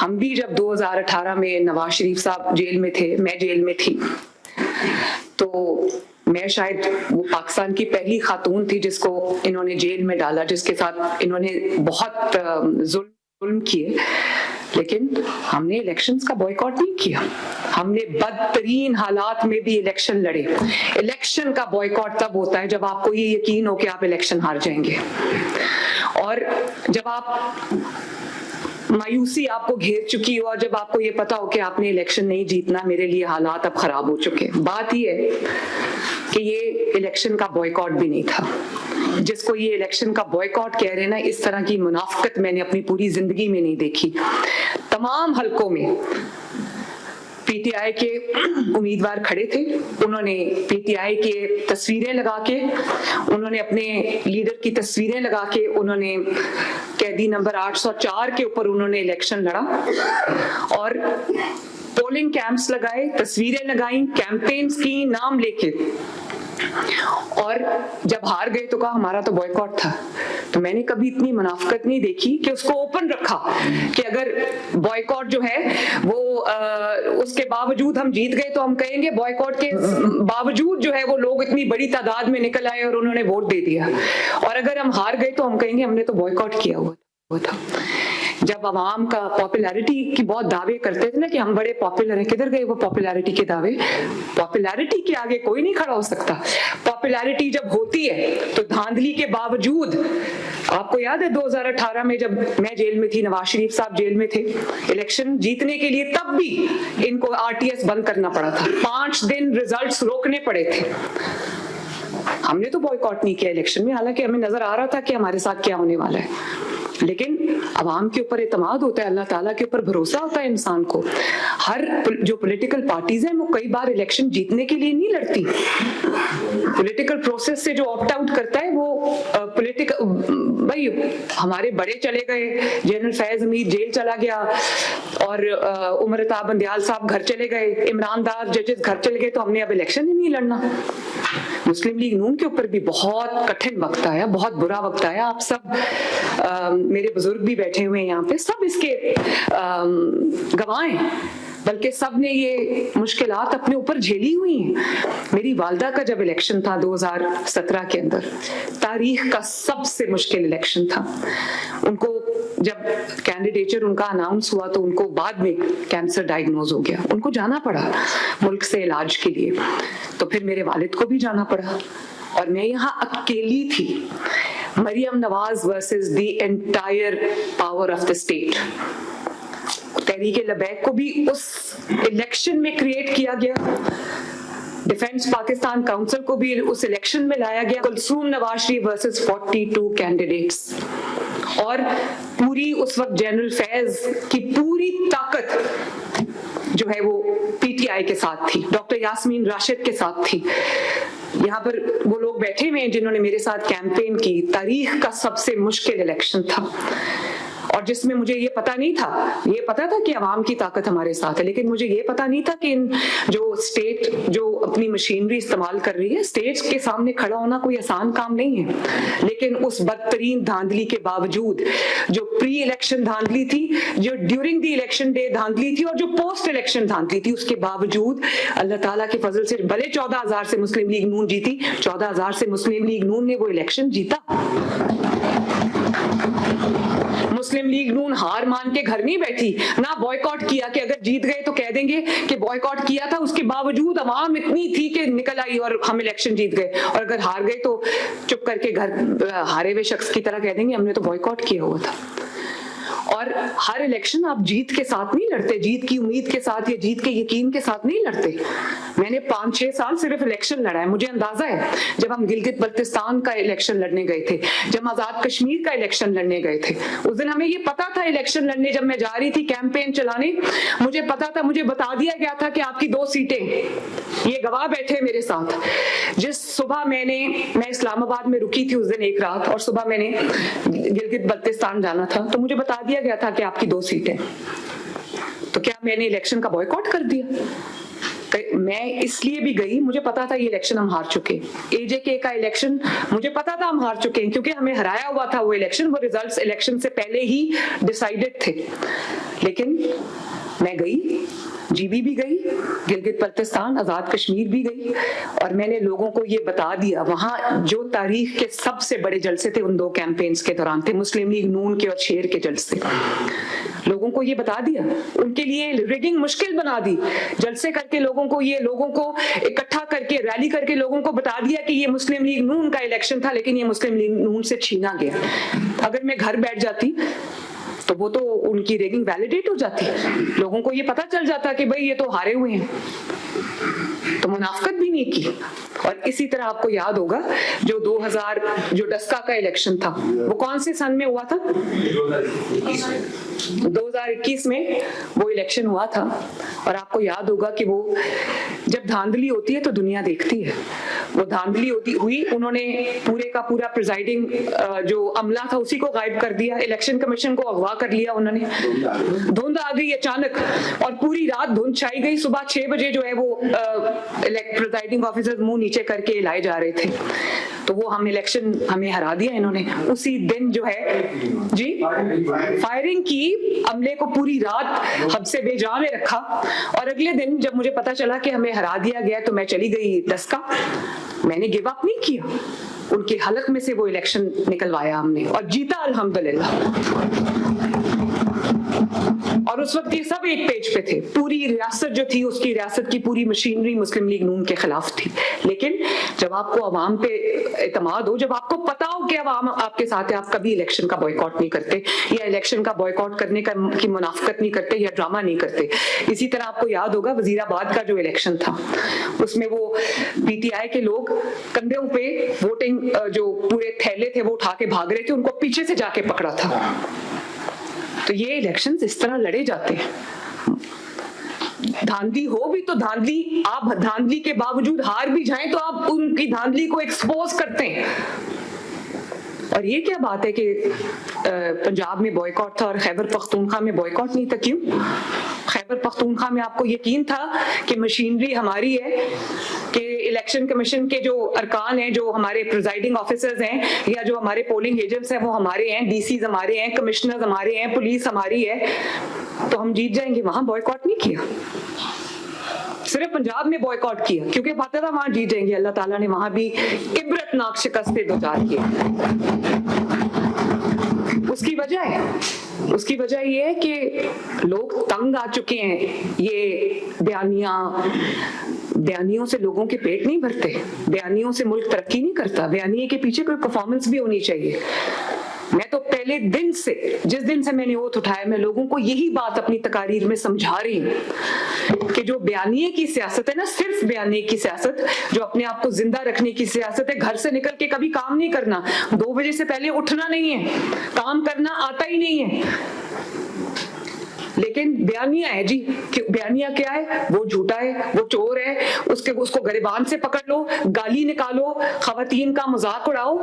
हम भी जब 2018 में नवाज शरीफ साहब जेल में थे, मैं जेल में थी, तो मैं शायद वो पाकिस्तान की पहली खातून थी जिसको इन्होंने जेल में डाला, जिसके साथ इन्होंने बहुत जुल्म किए, लेकिन हमने इलेक्शंस का बॉयकॉट नहीं किया। हमने बदतरीन हालात में भी इलेक्शन लड़े। इलेक्शन का बॉयकॉट तब होता है जब आपको ये यकीन हो कि आप इलेक्शन हार जाएंगे, और जब आप मायूसी आपको घेर चुकी हो और जब आपको ये पता हो कि आपने इलेक्शन नहीं जीतना, मेरे लिए हालात अब खराब हो चुके हैं। बात ये है कि ये इलेक्शन का बॉयकॉट भी नहीं था। जिसको ये इलेक्शन का बॉयकॉट कह रहे हैं ना, इस तरह की मुनाफिकत मैंने अपनी पूरी जिंदगी में नहीं देखी। तमाम हलकों में पीटीआई के उम्मीदवार खड़े थे, उन्होंने पीटीआई के तस्वीरें लगा के, उन्होंने अपने लीडर की तस्वीरें लगा के, उन्होंने कैदी नंबर 804 के ऊपर उन्होंने इलेक्शन लड़ा और पोलिंग कैंप्स लगाए, तस्वीरें लगाई, कैंपेन्स की, नाम लेके, और जब हार गए तो कहा हमारा तो बॉयकॉट था। तो मैंने कभी इतनी मुनाफिकत नहीं देखी कि उसको ओपन रखा कि अगर बॉयकॉट जो है वो उसके बावजूद हम जीत गए तो हम कहेंगे बॉयकॉट के बावजूद जो है वो लोग इतनी बड़ी तादाद में निकल आए और उन्होंने वोट दे दिया, और अगर हम हार गए तो हम कहेंगे हमने तो बॉयकॉट किया हुआ था। जब अवाम का पॉपुलैरिटी की बहुत दावे करते थे ना कि हम बड़े पॉपुलर हैं, किधर गए वो पॉपुलैरिटी के दावे? पॉपुलैरिटी के आगे कोई नहीं खड़ा हो सकता। पॉपुलैरिटी जब होती है तो धांधली के बावजूद, आपको याद है 2018 में जब मैं जेल में थी, नवाज शरीफ साहब जेल में थे, इलेक्शन जीतने के लिए तब भी इनको आरटीएस बंद करना पड़ा था, 5 दिन रिजल्ट्स रोकने पड़े थे। हमने तो बॉयकॉट नहीं किया इलेक्शन में, हालांकि हमें नजर आ रहा था कि हमारे साथ क्या होने वाला है, लेकिन अवाम के ऊपर एतमाद होता है, अल्लाह ताला के ऊपर भरोसा होता है इंसान को। हर जो पॉलिटिकल पार्टीज हैं वो कई बार इलेक्शन जीतने के लिए नहीं लड़ती। पॉलिटिकल प्रोसेस से जो ऑप्ट आउट करता है वो पॉलिटिकल, भाई हमारे बड़े चले गए, जनरल फैज हमीद जेल चला गया और उमर अता बंदयाल साहब घर चले गए, इमरान दार जजेस घर चले गए, तो हमने अब इलेक्शन ही नहीं लड़ना। मुस्लिम लीग नून के ऊपर भी बहुत कठिन वक्त आया, बहुत बुरा वक्त आया। आप सब मेरे बुजुर्ग भी बैठे हुए हैं यहाँ पे, सब इसके गवाह हैं, बल्कि सब ने ये मुश्किलात अपने ऊपर झेली हुई हैं। मेरी वालदा का जब इलेक्शन था 2017 के अंदर, तारीख का सबसे मुश्किल इलेक्शन था। उनको जब कैंडिडेचर उनका अनाउंस हुआ तो उनको बाद में कैंसर डायग्नोज हो गया, उनको जाना पड़ा मुल्क से इलाज के लिए, तो फिर मेरे वालिद को भी जाना पड़ा और मैं यहाँ अकेली थी। Maryam Nawaz versus the entire power of the state. Tehreek Labbaik को भी उस इलेक्शन में क्रिएट किया गया, डिफेंस पाकिस्तान काउंसिल को भी उस इलेक्शन में लाया गया। कुलसूम नवाज शरीफ वर्सेस 42 कैंडिडेट्स, और पूरी उस वक्त जनरल फैज की पूरी ताकत जो है वो पीटीआई के साथ थी, डॉक्टर यास्मीन राशिद के साथ थी। यहाँ पर वो लोग बैठे हुए हैं जिन्होंने मेरे साथ कैंपेन की। तारीख का सबसे मुश्किल इलेक्शन था और जिसमें मुझे ये पता नहीं था, ये पता था कि अवाम की ताकत हमारे साथ है, लेकिन मुझे ये पता नहीं था कि इन जो स्टेट जो अपनी मशीनरी इस्तेमाल कर रही है, स्टेट्स के सामने खड़ा होना कोई आसान काम नहीं है। लेकिन उस बदतरीन धांधली के बावजूद, जो प्री इलेक्शन धांधली थी, जो ड्यूरिंग द इलेक्शन डे धांधली थी और जो पोस्ट इलेक्शन धांधली थी, उसके बावजूद अल्लाह ताला के फजल से भले 14,000 से मुस्लिम लीग नून जीती, 14,000 से मुस्लिम लीग नून ने वो इलेक्शन जीता। मुस्लिम लीग नून हार मान के घर नहीं बैठी, ना बॉयकॉट किया कि अगर जीत गए तो कह देंगे कि बॉयकॉट किया था। उसके बावजूद अवाम इतनी थी कि निकल आई और हम इलेक्शन जीत गए, और अगर हार गए तो चुप करके घर हारे हुए शख्स की तरह कह देंगे हमने तो बॉयकॉट किया हुआ था। और हर इलेक्शन आप जीत के साथ नहीं लड़ते, जीत की उम्मीद के साथ या जीत के यकीन के साथ नहीं लड़ते। मैंने 5-6 साल सिर्फ इलेक्शन लड़ा है। मुझे अंदाजा है जब हम गिलगित बल्तिस्तान का इलेक्शन लड़ने गए थे, जब आजाद कश्मीर का इलेक्शन लड़ने गए थे, उस दिन हमें ये पता था इलेक्शन लड़ने, जब मैं जा रही थी कैंपेन चलाने, मुझे पता था, मुझे बता दिया गया था कि आपकी 2 सीटें, ये गवाह बैठे मेरे साथ। जिस सुबह मैं इस्लामाबाद में रुकी थी उस दिन एक रात, और सुबह मैंने गिलगित बल्तिस्तान जाना था, तो मुझे बता दिया गया था कि आपकी 2 सीटें। तो क्या मैंने इलेक्शन का बॉयकॉट कर दिया? मैं इसलिए भी गई, मुझे पता था ये इलेक्शन हम हार चुके, एजेके का इलेक्शन मुझे पता था हम हार चुके हैं, क्योंकि हमें हराया हुआ था वो इलेक्शन, वो रिजल्ट्स इलेक्शन से पहले ही डिसाइडेड थे। लेकिन मैं गई, जीबी भी गई, गिलगित बल्तिस्तान, आजाद कश्मीर भी गई, और मैंने लोगों को ये बता दिया, वहां जो तारीख के सबसे बड़े जलसे थे उन 2 कैंपेन्स के दौरान थे, मुस्लिम लीग नून के और शेर के जलसे। लोगों को ये बता दिया, उनके लिए रिगिंग मुश्किल बना दी, जलसे करके लोगों को इकट्ठा करके रैली करके लोगों को बता दिया कि ये मुस्लिम लीग नून का इलेक्शन था, लेकिन ये मुस्लिम लीग नून से छीना गया। अगर मैं घर बैठ जाती तो वो तो उनकी रेगिंग वैलिडेट हो जाती, लोगों को ये पता चल जाता कि भाई ये तो हारे हुए हैं, तो मुनाफकत भी नहीं की। और इसी तरह आपको याद होगा जो 2000 जो डस्का का इलेक्शन था, वो कौन से सन में हुआ था? 2021 में वो इलेक्शन हुआ था। और आपको याद होगा कि वो जब धांधली होती है तो दुनिया देखती है, वो धांधली हुई, उन्होंने पूरे का पूरा प्रिजाइडिंग जो अमला था उसी को गायब कर दिया, इलेक्शन कमीशन को अगवा कर लिया उन्होंने, धुंध आ गई अचानक और पूरी रात धुंध छाई गई, सुबह 6 बजे जो है वो प्रिजाइडिंग ऑफिसर मुंह नीचे करके लाए जा रहे थे, तो वो इलेक्शन हमें हरा दिया इन्होंने। उसी दिन जो है जी फायरिंग की, अमले को पूरी रात हब्से बेजा में रखा, और अगले दिन जब मुझे पता चला कि हमें हरा दिया गया तो मैं चली गई डस्का। मैंने गिव अप नहीं किया, उनके हलक में से वो इलेक्शन निकलवाया हमने और जीता अल्हम्दुलिल्लाह। और उस वक्त ये सब एक पेज पे थे, पूरी रियासत जो थी उसकी रियासत की पूरी मशीनरी मुस्लिम लीग नून के खिलाफ थी। लेकिन जब आपको अवाम पे एतमाद हो, जब आपको पता हो कि अवाम आपके साथ है, आप कभी इलेक्शन का बॉयकॉट नहीं करते, या इलेक्शन का बॉयकॉट करने की मुनाफकत नहीं करते, या ड्रामा नहीं करते। इसी तरह आपको याद होगा वजीराबाद का जो इलेक्शन था, उसमें वो पीटीआई के लोग कंधों पे वोटिंग जो पूरे थैले थे वो उठा के भाग रहे थे, उनको पीछे से जाके पकड़ा था। तो ये इलेक्शंस इस तरह लड़े जाते हैं। धांधली हो भी तो धांधली, आप धांधली के बावजूद हार भी जाएं तो आप उनकी धांधली को एक्सपोज करते हैं। और ये क्या बात है कि पंजाब में बॉयकॉट था और खैबर पख्तूनख्वा में बॉयकॉट नहीं था? क्यों? खैबर पख्तूनख्वा में आपको यकीन था कि मशीनरी हमारी है, कि इलेक्शन कमीशन के जो अरकान हैं, जो हमारे प्रिजाइडिंग ऑफिसर्स हैं, या जो हमारे पोलिंग एजेंट्स हैं वो हमारे हैं, डीसीज हमारे हैं, कमिश्नर्स हमारे हैं, पुलिस हमारी है, तो हम जीत जाएंगे। वहां बॉयकॉट नहीं किया, सिर्फ पंजाब में बॉयकॉट किया क्योंकि पता था वहां जीत जाएंगे। अल्लाह ताला ने वहां भी इबरतनाक शिकस्तें दो चार किए। उसकी वजह ये है कि लोग तंग आ चुके हैं। ये बयानियों से लोगों के पेट नहीं भरते, बयानियों से मुल्क तरक्की नहीं करता, बयानिए के पीछे कोई परफॉर्मेंस भी होनी चाहिए। मैं तो पहले दिन से, जिस दिन से मैंने ओथ उठाया, मैं लोगों को यही बात अपनी तकारीर में समझा रही हूँ कि जो बयानिए की सियासत है ना, सिर्फ बयानिए की सियासत, जो अपने आप को जिंदा रखने की सियासत है, घर से निकल के कभी काम नहीं करना, 2 बजे से पहले उठना नहीं है, काम करना आता ही नहीं है। लेकिन बयानिया है जी, बयानिया क्या है? वो झूठा है, वो चोर है, उसको गिरबान से पकड़ लो, गाली निकालो, खवातीन का मजाक उड़ाओ,